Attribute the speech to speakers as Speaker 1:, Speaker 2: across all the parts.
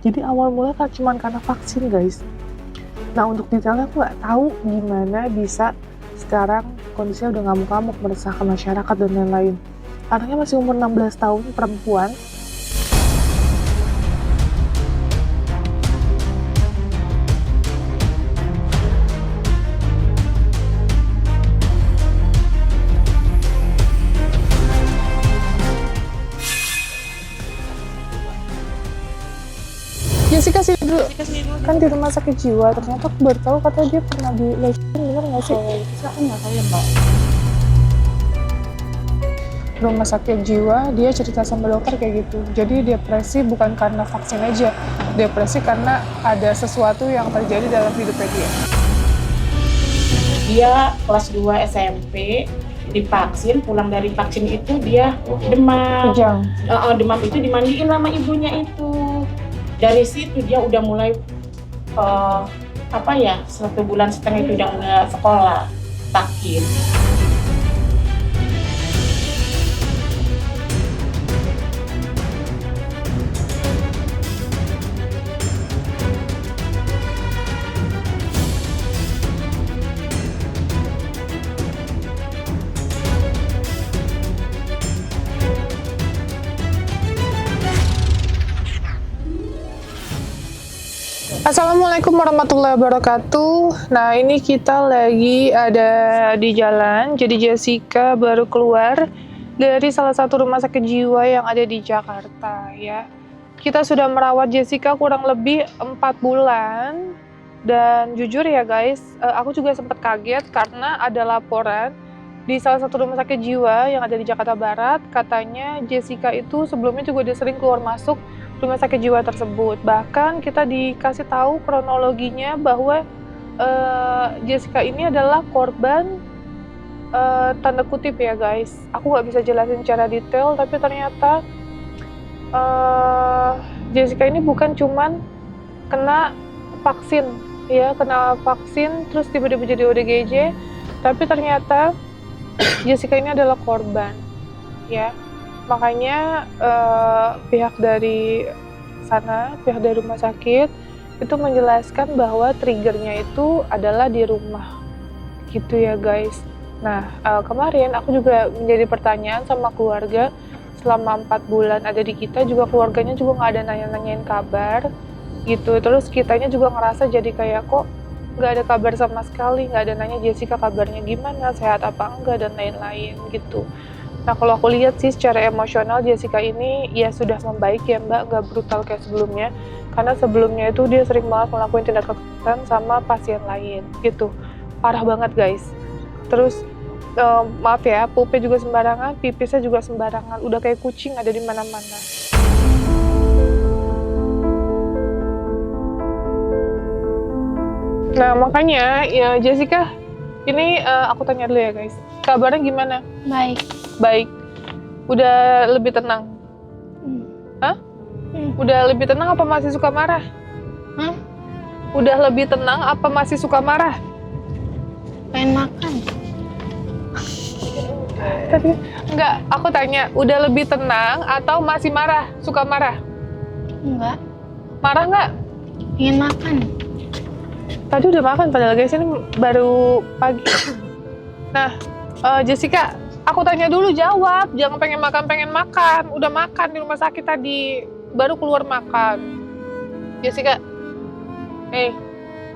Speaker 1: Jadi awal mula kan cuma karena vaksin guys. Nah untuk detailnya aku nggak tahu gimana bisa sekarang kondisinya udah ngamuk-ngamuk, meresahkan masyarakat dan lain-lain. Anaknya masih umur 16 tahun, perempuan. Jessica sih dulu kan di rumah sakit jiwa, ternyata aku baru tahu katanya dia pernah di lesion, bener nggak sih?
Speaker 2: Aku nggak tahu ya mbak.
Speaker 1: Rumah sakit jiwa, dia cerita sama dokter kayak gitu. Jadi depresi bukan karena vaksin aja, depresi karena ada sesuatu yang terjadi dalam hidupnya dia.
Speaker 2: Dia kelas 2 SMP divaksin, pulang dari vaksin itu dia demam.
Speaker 1: Kejang.
Speaker 2: Demam itu dimandiin sama ibunya itu. Dari situ dia udah mulai 1,5 bulan itu udah nggak sekolah, sakit.
Speaker 1: Assalamualaikum warahmatullahi wabarakatuh. Nah ini kita lagi ada di jalan. Jadi Jessica baru keluar dari salah satu rumah sakit jiwa yang ada di Jakarta ya. Kita sudah merawat Jessica kurang lebih 4 bulan. Dan jujur ya guys, aku juga sempat kaget karena ada laporan di salah satu rumah sakit jiwa yang ada di Jakarta Barat. Katanya Jessica itu sebelumnya juga udah sering keluar masuk rumah sakit jiwa tersebut. Bahkan kita dikasih tahu kronologinya bahwa Jessica ini adalah korban tanda kutip ya guys. Aku nggak bisa jelasin secara detail, tapi ternyata Jessica ini bukan cuman kena vaksin ya, kena vaksin terus tiba-tiba jadi ODGJ, tapi ternyata Jessica ini adalah korban ya. Makanya pihak dari sana, pihak dari rumah sakit itu menjelaskan bahwa triggernya itu adalah di rumah gitu ya guys. Nah kemarin aku juga menjadi pertanyaan sama keluarga, selama 4 bulan ada di kita juga keluarganya juga nggak ada nanya-nanyain kabar gitu. Terus kitanya juga ngerasa jadi kayak kok nggak ada kabar sama sekali, nggak ada nanya Jessica kabarnya gimana, sehat apa enggak dan lain-lain gitu. Nah kalau aku lihat sih secara emosional Jessica ini ya sudah membaik ya mbak, gak brutal kayak sebelumnya. Karena sebelumnya itu dia sering banget melakukan tindak kekerasan sama pasien lain gitu. Parah banget guys. Terus maaf ya, pupnya juga sembarangan, pipisnya juga sembarangan. Udah kayak kucing ada di mana-mana. Nah makanya ya Jessica, ini aku tanya dulu ya guys. Kabarnya gimana? Baik. Udah lebih tenang? Hah? Udah lebih tenang apa masih suka marah? Udah lebih tenang apa masih suka marah?
Speaker 3: Pengen makan.
Speaker 1: Tapi enggak, aku tanya, udah lebih tenang atau masih marah? Suka marah?
Speaker 3: Enggak.
Speaker 1: Marah nggak?
Speaker 3: Pengen makan.
Speaker 1: Tadi udah makan padahal guys, ini baru pagi. Nah, Jessica, aku tanya dulu jawab, jangan pengen makan. Udah makan di rumah sakit tadi, baru keluar makan. Jessica,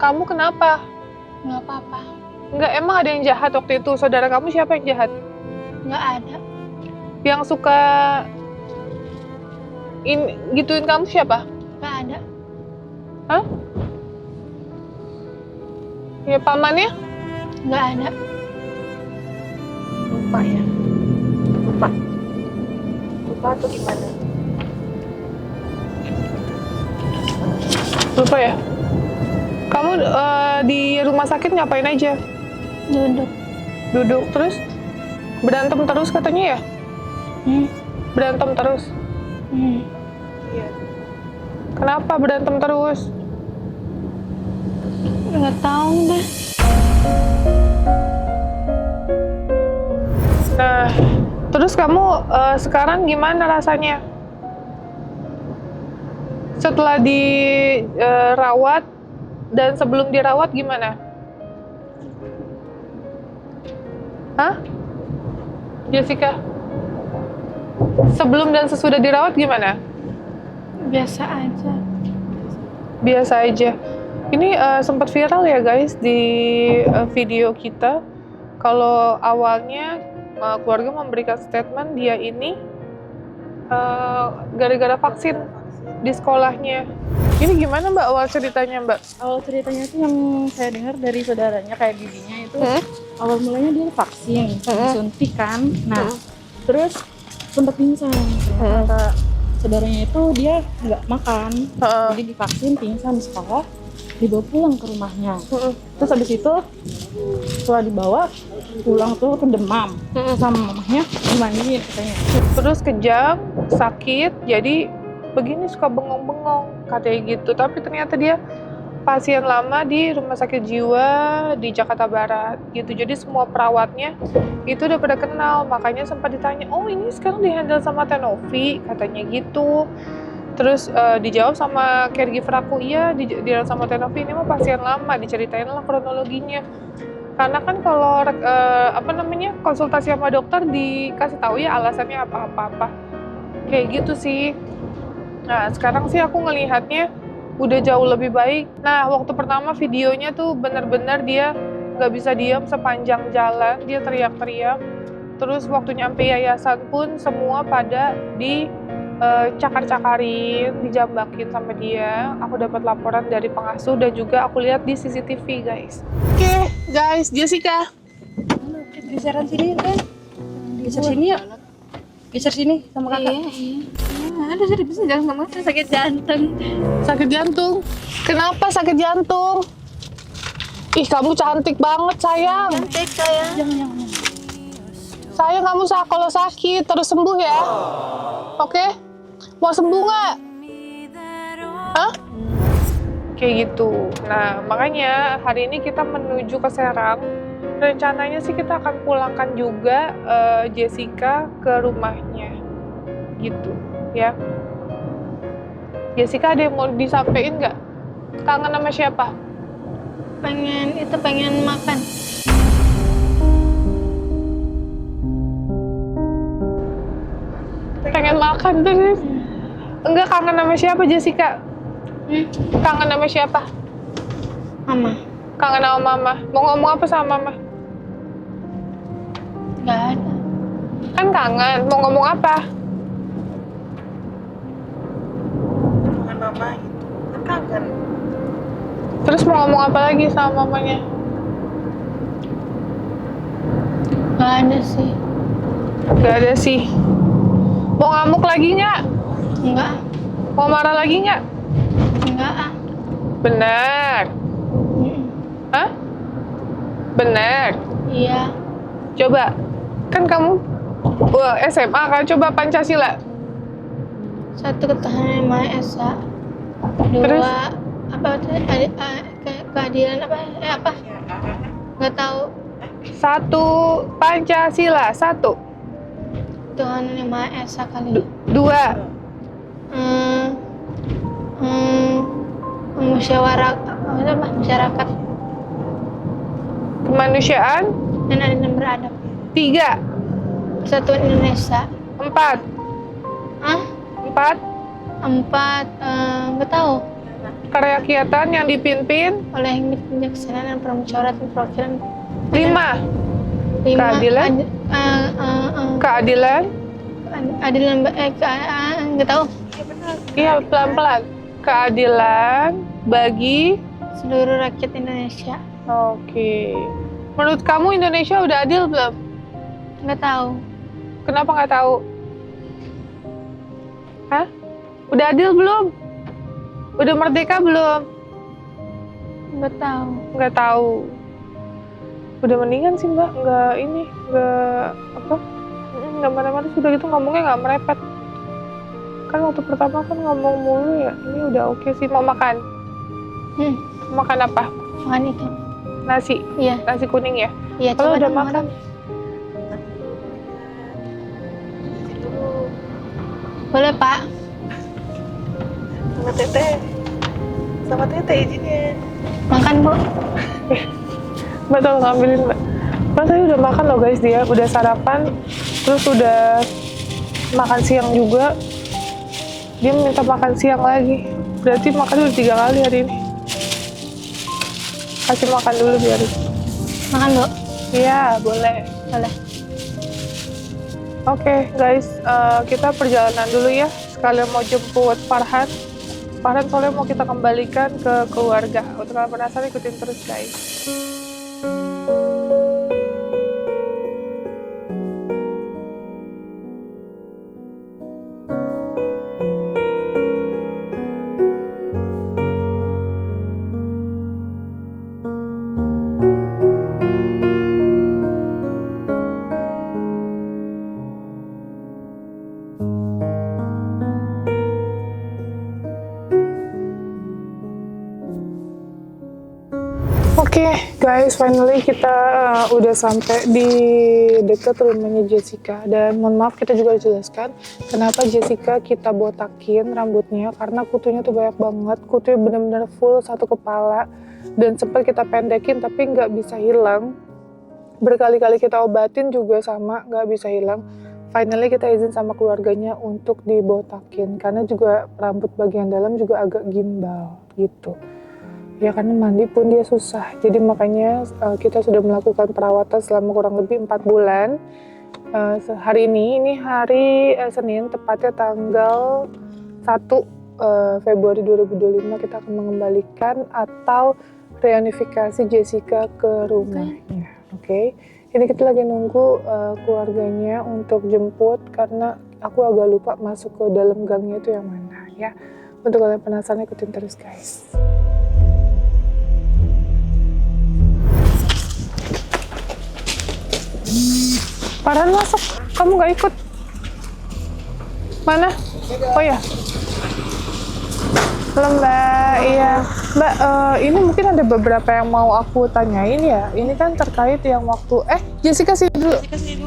Speaker 1: kamu kenapa?
Speaker 3: Enggak apa-apa.
Speaker 1: Enggak, emang ada yang jahat waktu itu? Saudara kamu siapa yang jahat?
Speaker 3: Enggak ada.
Speaker 1: Yang suka gituin kamu siapa?
Speaker 3: Enggak ada.
Speaker 1: Hah? Ya pamannya?
Speaker 3: Enggak ada.
Speaker 2: Lupa ya? Lupa atau gimana?
Speaker 1: Lupa ya? Kamu di rumah sakit ngapain aja? Duduk terus? Berantem terus katanya ya? Berantem terus? Iya. Kenapa berantem terus?
Speaker 3: Enggak tahu deh.
Speaker 1: Nah, terus kamu sekarang gimana rasanya? Setelah dirawat dan sebelum dirawat gimana? Hah? Jessica? Sebelum dan sesudah dirawat gimana?
Speaker 3: Biasa aja.
Speaker 1: Biasa aja. Ini sempat viral ya guys di video kita. Kalau awalnya keluarga memberikan statement dia ini gara-gara vaksin di sekolahnya. Ini gimana Mbak awal ceritanya Mbak?
Speaker 4: Awal ceritanya tuh yang saya dengar dari saudaranya kayak bibinya itu awal mulanya dia vaksin, disuntik kan. Nah, terus sempat pingsan. Kata saudaranya itu dia nggak makan, jadi divaksin pingsan di sekolah, dibawa pulang ke rumahnya. Terus habis itu setelah dibawa pulang tuh demam sama mamahnya dimandiin katanya.
Speaker 1: Terus kejang, sakit, jadi begini suka bengong-bengong katanya gitu. Tapi ternyata dia pasien lama di rumah sakit jiwa di Jakarta Barat gitu. Jadi semua perawatnya itu udah pada kenal, makanya sempat ditanya, oh ini sekarang dihandle sama Tenovi katanya gitu. Terus dijawab sama caregiver aku, iya dihandle sama Tenovi, ini mah pasien lama, diceritain lah kronologinya. Karena kan kalau konsultasi sama dokter dikasih tahu ya alasannya apa-apa kayak gitu sih. Nah sekarang sih aku ngelihatnya udah jauh lebih baik. Nah waktu pertama videonya tuh bener-bener dia nggak bisa diam sepanjang jalan, dia teriak-teriak. Terus waktu nyampe yayasan pun semua pada cakar-cakarin, dijambakin sama dia. Aku dapat laporan dari pengasuh dan juga aku lihat di CCTV guys. Oke, guys, Jessica.
Speaker 4: Geseran sini kan? Geser sini ya? Geser sini sama kakak.
Speaker 3: Iya. Aduh, saya bisa jangan ngomong sakit jantung.
Speaker 1: Sakit jantung. Kenapa sakit jantung? Ih, kamu cantik banget, sayang.
Speaker 3: Cantik sayang.
Speaker 4: Jangan.
Speaker 1: Sayang, kamu kalau sakit terus sembuh ya. Oke? Mau sembuh nggak? Hah? Kayak gitu. Nah, makanya hari ini kita menuju ke Serang. Rencananya sih kita akan pulangkan juga Jessica ke rumahnya. Gitu, ya. Jessica ada yang mau disampaikan nggak? Kangen sama siapa?
Speaker 3: Pengen makan.
Speaker 1: Pengen makan terus. Enggak, kangen sama siapa Jessica? Kangen sama siapa?
Speaker 3: Mama.
Speaker 1: Kangen sama mama. Mau ngomong apa sama mama?
Speaker 3: Nggak ada.
Speaker 1: Kan kangen, mau ngomong apa?
Speaker 2: Bukan mama gitu, kan kangen.
Speaker 1: Terus mau ngomong apa lagi sama mamanya?
Speaker 3: Nggak ada sih.
Speaker 1: Gak ada sih. Mau ngamuk lagi nggak?
Speaker 3: Nggak.
Speaker 1: Mau marah lagi nggak?
Speaker 3: Nggak.
Speaker 1: Benar. Hah? Benar.
Speaker 3: Iya.
Speaker 1: Coba, kan kamu SMA kan, coba Pancasila.
Speaker 3: 1 ketahanan Maha Esa. 2
Speaker 1: Terus?
Speaker 3: Keadilan apa? Nggak tahu.
Speaker 1: 1 Pancasila, 1.
Speaker 3: Tuhan yang Maha Esa kali.
Speaker 1: 2.
Speaker 3: Masyarakat
Speaker 1: Kemanusiaan.
Speaker 3: dan adil dan beradab.
Speaker 1: 3.
Speaker 3: Persatuan Indonesia.
Speaker 1: 4.
Speaker 3: Hah?
Speaker 1: 4.
Speaker 3: 4 nggak tahu.
Speaker 1: Kerakyatan yang dipimpin.
Speaker 3: Oleh yang bijaksanaan dan permusyawaratan perwakilan.
Speaker 1: 5.
Speaker 3: 5
Speaker 1: Keadilan. Keadilan.
Speaker 3: Adilan nggak tahu.
Speaker 1: Iya, pelan-pelan. Keadilan bagi.
Speaker 3: Seluruh rakyat Indonesia.
Speaker 1: Oke. Menurut kamu Indonesia udah adil belum?
Speaker 3: Nggak tahu.
Speaker 1: Kenapa nggak tahu? Hah? Udah adil belum? Udah merdeka belum?
Speaker 3: Nggak tahu.
Speaker 1: Nggak tahu. Udah mendingan sih Mbak, nggak marah-marah, sudah gitu ngomongnya nggak merepet. Kan waktu pertama kan ngomong mulu ya, ini udah oke sih. Mau makan? Makan apa?
Speaker 3: Makan ikan.
Speaker 1: Nasi?
Speaker 3: Iya.
Speaker 1: Nasi kuning ya?
Speaker 3: Iya.
Speaker 1: Kalau
Speaker 3: coba
Speaker 1: udah
Speaker 3: dong,
Speaker 1: makan?
Speaker 3: Boleh Pak.
Speaker 1: sama Teteh. Sama Teteh izinnya.
Speaker 3: Makan, Bu.
Speaker 1: Mbak tolong ambilin, Mbak. Mbak tadi udah makan loh guys, dia udah sarapan, terus udah makan siang juga. Dia minta makan siang lagi. Berarti makan udah 3 kali hari ini. Kasih makan dulu biar.
Speaker 3: Makan, Bu.
Speaker 1: Iya, boleh.
Speaker 3: Boleh.
Speaker 1: Oke, guys, kita perjalanan dulu ya. Sekalian mau jemput Farhan. Farhan soalnya mau kita kembalikan ke keluarga. Untuk kalian penasaran, ikutin terus guys. Oke, guys, finally kita udah sampai di dekat rumahnya Jessica. Dan mohon maaf, kita juga jelaskan kenapa Jessica kita botakin rambutnya, karena kutunya tuh banyak banget. Kutunya benar-benar full satu kepala, dan sempat kita pendekin tapi nggak bisa hilang. Berkali-kali kita obatin juga sama, nggak bisa hilang. Finally kita izin sama keluarganya untuk dibotakin, karena juga rambut bagian dalam juga agak gimbal gitu. Ya karena mandi pun dia susah, jadi makanya kita sudah melakukan perawatan selama kurang lebih 4 bulan. Hari ini hari Senin, tepatnya tanggal 1 Februari 2025 kita akan mengembalikan atau reunifikasi Jessica ke rumahnya. Oke. Ini kita lagi nunggu keluarganya untuk jemput, karena aku agak lupa masuk ke dalam gangnya itu yang mana ya. Untuk kalian penasaran, ikutin terus guys. Farhan masuk, kamu nggak ikut? Mana? Oh ya. Halo Mbak, iya Mbak, ini mungkin ada beberapa yang mau aku tanyain ya. Ini kan terkait yang waktu, Jessica sih dulu.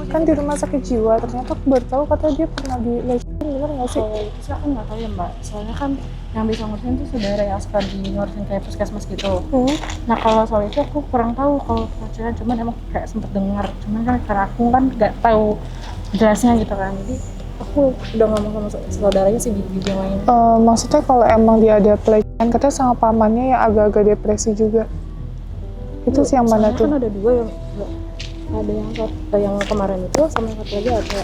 Speaker 1: Kan di rumah sakit jiwa, ternyata aku baru tahu katanya dia pernah dilecehin, bener nggak sih?
Speaker 4: Kalau itu sih aku nggak tahu ya Mbak, soalnya kan yang bisa ngurusin tuh saudara yang suka di ngurusin kayak puskesmas gitu. Nah kalau soal itu aku kurang tahu kalau pelecehan, cuman emang kayak sempet dengar, cuman kan karena aku kan nggak tahu jelasnya gitu kan, jadi aku udah ngomong sama saudaranya si bibi yang lain.
Speaker 1: Maksudnya kalau emang dia ada pelecehan, katanya sama pamannya yang agak-agak depresi juga. Itu sih yang mana tuh?
Speaker 4: Kan ada 2 yang ada yang satu yang kemarin itu sama yang satu lagi ada.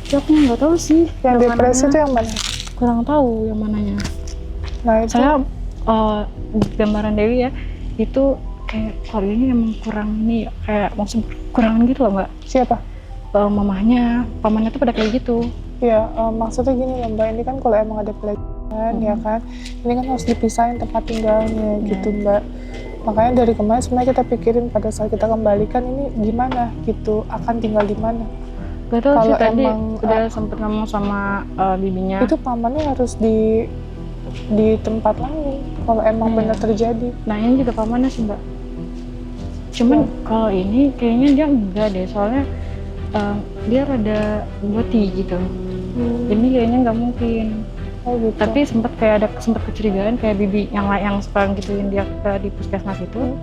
Speaker 4: Ya aku nggak tahu sih.
Speaker 1: Yang depresi itu yang mana?
Speaker 4: Kurang tahu yang mananya.
Speaker 1: Nah itu.
Speaker 4: Saya gambaran Dewi ya, itu kayak keluarganya emang kurang ini, kayak maksud kurangan gitu loh Mbak.
Speaker 1: Siapa?
Speaker 4: Mamahnya, pamannya tuh pada kayak gitu.
Speaker 1: Ya, maksudnya gini loh Mbak, ini kan kalau emang ada pelecehan ya kan, ini kan harus dipisahin tempat tinggalnya gitu Mbak. Makanya dari kemarin sebenarnya kita pikirin pada saat kita kembalikan ini gimana gitu, akan tinggal di mana.
Speaker 4: Gak tau sih, tadi
Speaker 1: emang,
Speaker 4: udah sempet ngomong sama bibinya.
Speaker 1: Itu pamannya harus di tempat lain kalau emang benar terjadi.
Speaker 4: Nah ini juga pamannya sih Mbak. Cuman kalau ini kayaknya dia enggak deh, soalnya dia rada boti gitu. Jadi kayaknya nggak mungkin.
Speaker 1: Oh gitu.
Speaker 4: Tapi sempat kecurigaan kayak bibi yang sekarang gituin dia di puskesmas itu,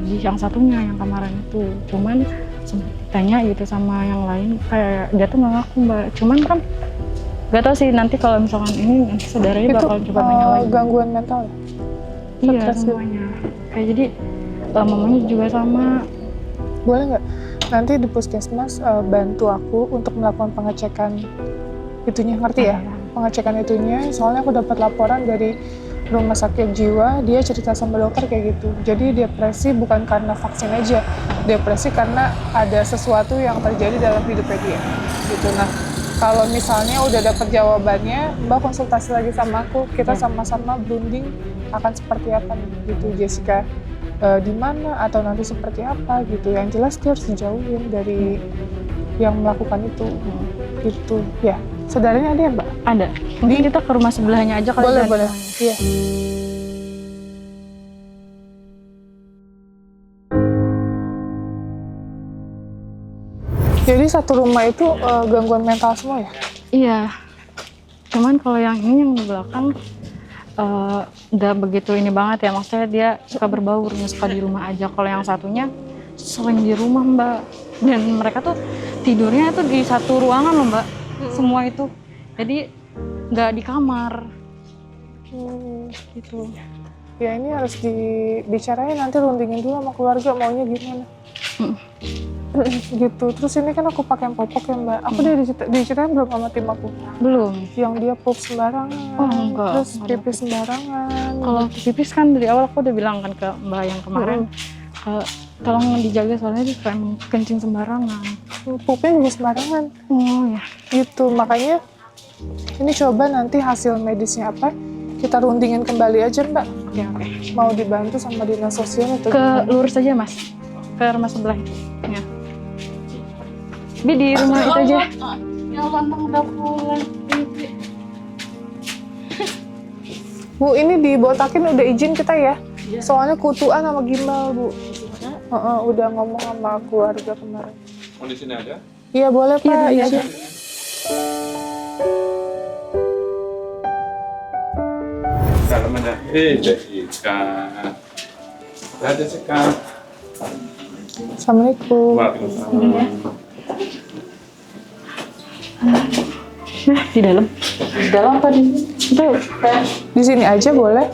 Speaker 4: di yang satunya yang kemarin itu. Cuman sempat ditanya gitu sama yang lain, kayak dia tuh nggak ngaku Mbak. Cuman kan nggak tahu sih, nanti kalau misalkan ini nanti saudaranya bakal coba nanya lagi.
Speaker 1: Gangguan mental ya?
Speaker 4: Iya
Speaker 1: Stres
Speaker 4: semuanya. Kayak jadi mamanya juga sama.
Speaker 1: Boleh nggak nanti di puskesmas bantu aku untuk melakukan pengecekan itunya, ngerti ya? Pengecekan itunya, soalnya aku dapat laporan dari rumah sakit jiwa, dia cerita sama dokter kayak gitu. Jadi depresi bukan karena vaksin aja, depresi karena ada sesuatu yang terjadi dalam hidupnya dia gitu. Nah kalau misalnya udah dapat jawabannya, Mbak konsultasi lagi sama aku, kita sama-sama berunding akan seperti apa nih gitu Jessica, di mana atau nanti seperti apa gitu. Yang jelas dia harus dijauhin dari yang melakukan itu gitu ya. Saudaranya ada ya Mbak?
Speaker 4: Ada. Mungkin kita ke rumah sebelahnya aja kali.
Speaker 1: Boleh. Iya. Jadi satu rumah itu gangguan mental semua ya?
Speaker 4: Iya. Cuman kalau yang ini yang di belakang nggak begitu ini banget ya, maksudnya dia suka berbaurnya, suka di rumah aja. Kalau yang satunya sering di rumah Mbak, dan mereka tuh tidurnya itu di satu ruangan loh Mbak, semua itu, jadi nggak di kamar gitu.
Speaker 1: Ya ini harus dibicarain, nanti rundingin dulu sama keluarga maunya gimana. Gitu. Terus ini kan aku pakai popok ya Mbak. Aku udah diceritain belum sama tim aku?
Speaker 4: Belum.
Speaker 1: Yang dia pup sembarangan.
Speaker 4: Oh enggak.
Speaker 1: Terus pipis sembarangan.
Speaker 4: Kalau pipis kan dari awal aku udah bilang kan ke Mbak yang kemarin, tolong dijaga soalnya dia suka emang kencing sembarangan.
Speaker 1: Pupnya juga sembarangan.
Speaker 4: Oh ya.
Speaker 1: Gitu. Makanya ini coba nanti hasil medisnya apa kita rundingin kembali aja Mbak.
Speaker 4: Oke.
Speaker 1: Mau dibantu sama dinas sosial atau
Speaker 4: Ke
Speaker 1: gimana?
Speaker 4: lurus aja Mas, ke rumah sebelah itu. Ya. Bi di rumah itu aja.
Speaker 2: Ya Mantang udah pulang.
Speaker 1: Bu, ini dibotakin udah izin kita ya? Soalnya kutuan sama gimbal Bu. Udah ngomong sama keluarga kemarin.
Speaker 5: Mau di sini aja?
Speaker 1: Iya boleh Pak.
Speaker 4: Iya,
Speaker 1: Iya.
Speaker 5: Dalam aja. Jessica. Dah Jessica.
Speaker 1: Assalamualaikum.
Speaker 5: Waalaikumsalam.
Speaker 4: Di dalam.
Speaker 2: Di dalam apa di
Speaker 4: Itu
Speaker 1: Di sini aja boleh?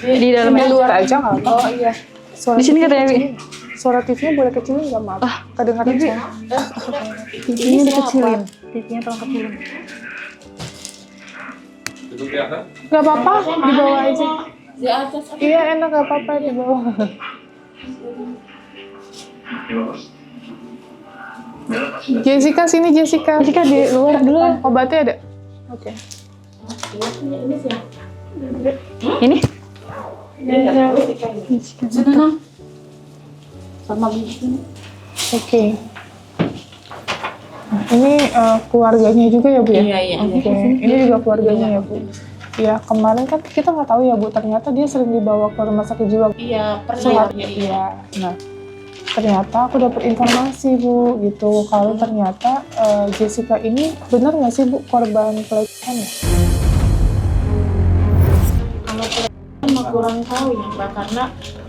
Speaker 4: di dalam
Speaker 1: Di
Speaker 4: ya.
Speaker 1: luar aja nggak apa? Oh iya.
Speaker 4: Di sini katanya Bi.
Speaker 1: Suara TV-nya boleh kecilin nggak maaf? Kedengaran suara.
Speaker 4: TV-nya dikecilin. TV-nya tolong kecilin.
Speaker 5: Duduk di atas.
Speaker 1: Nggak apa-apa, di bawah aja.
Speaker 2: di atas.
Speaker 1: Iya enak nggak apa-apa di bawah. Jessica sini Jessica.
Speaker 4: Jessica di luar dulu.
Speaker 1: Obatnya ada? Oke.
Speaker 4: Ini?
Speaker 2: Sana Nang. Sama bikin.
Speaker 1: Oke. Nah, ini keluarganya juga ya Bu ya?
Speaker 2: Iya.
Speaker 1: Oke. Ini juga keluarganya ya Bu? Ya kemarin kan kita nggak tahu ya Bu, ternyata dia sering dibawa ke rumah sakit jiwa.
Speaker 2: Iya, pernah.
Speaker 1: Iya. Nah, ternyata aku dapat informasi Bu gitu kalau ternyata Jessica ini benar nggak sih Bu korban pelecehan ya?
Speaker 2: Kalau pelecehan mah kurang tahu ya Mbak, karena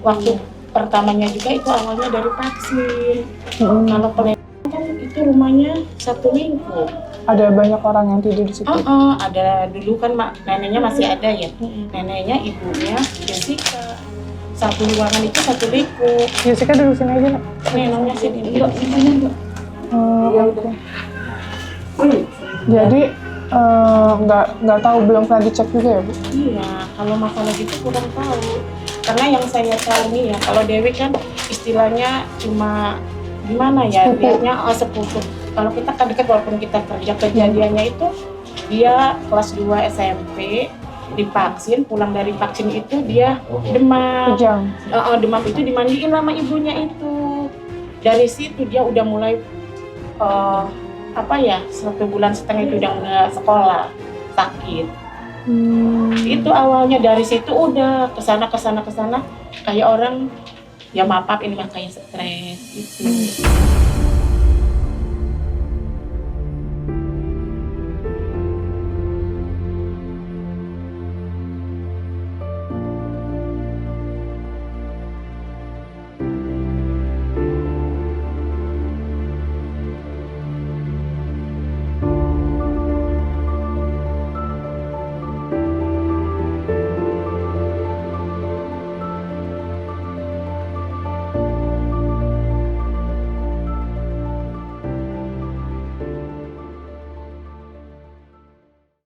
Speaker 2: waktu pertamanya juga itu awalnya dari vaksin. Kalau pelecehan kan itu rumahnya satu lingkup.
Speaker 1: Ada banyak orang yang tidur di situ.
Speaker 2: Ada dulu kan neneknya masih ada ya. Neneknya, ibunya, Jessica. Satu ruangan itu satu lingkup.
Speaker 1: Jessica duduk sini aja nak.
Speaker 2: Neneknya sini.
Speaker 1: Oke. Jadi nggak tahu belum pernah dicek juga ya Bu?
Speaker 2: Iya, kalau masalah gitu kurang tahu. Karena yang saya tahu nih ya, kalau Dewi kan istilahnya cuma gimana ya, lihatnya sepupu. Kalau kita kan dekat walaupun kita kerja, kejadiannya itu dia kelas 2 SMP divaksin, pulang dari vaksin itu dia demam.
Speaker 1: Kejang.
Speaker 2: Demam itu dimandiin sama ibunya itu. Dari situ dia udah mulai 1,5 bulan itu udah nggak sekolah, sakit. Itu awalnya dari situ udah kesana kayak orang ya maaf ini mah kayak stres gitu.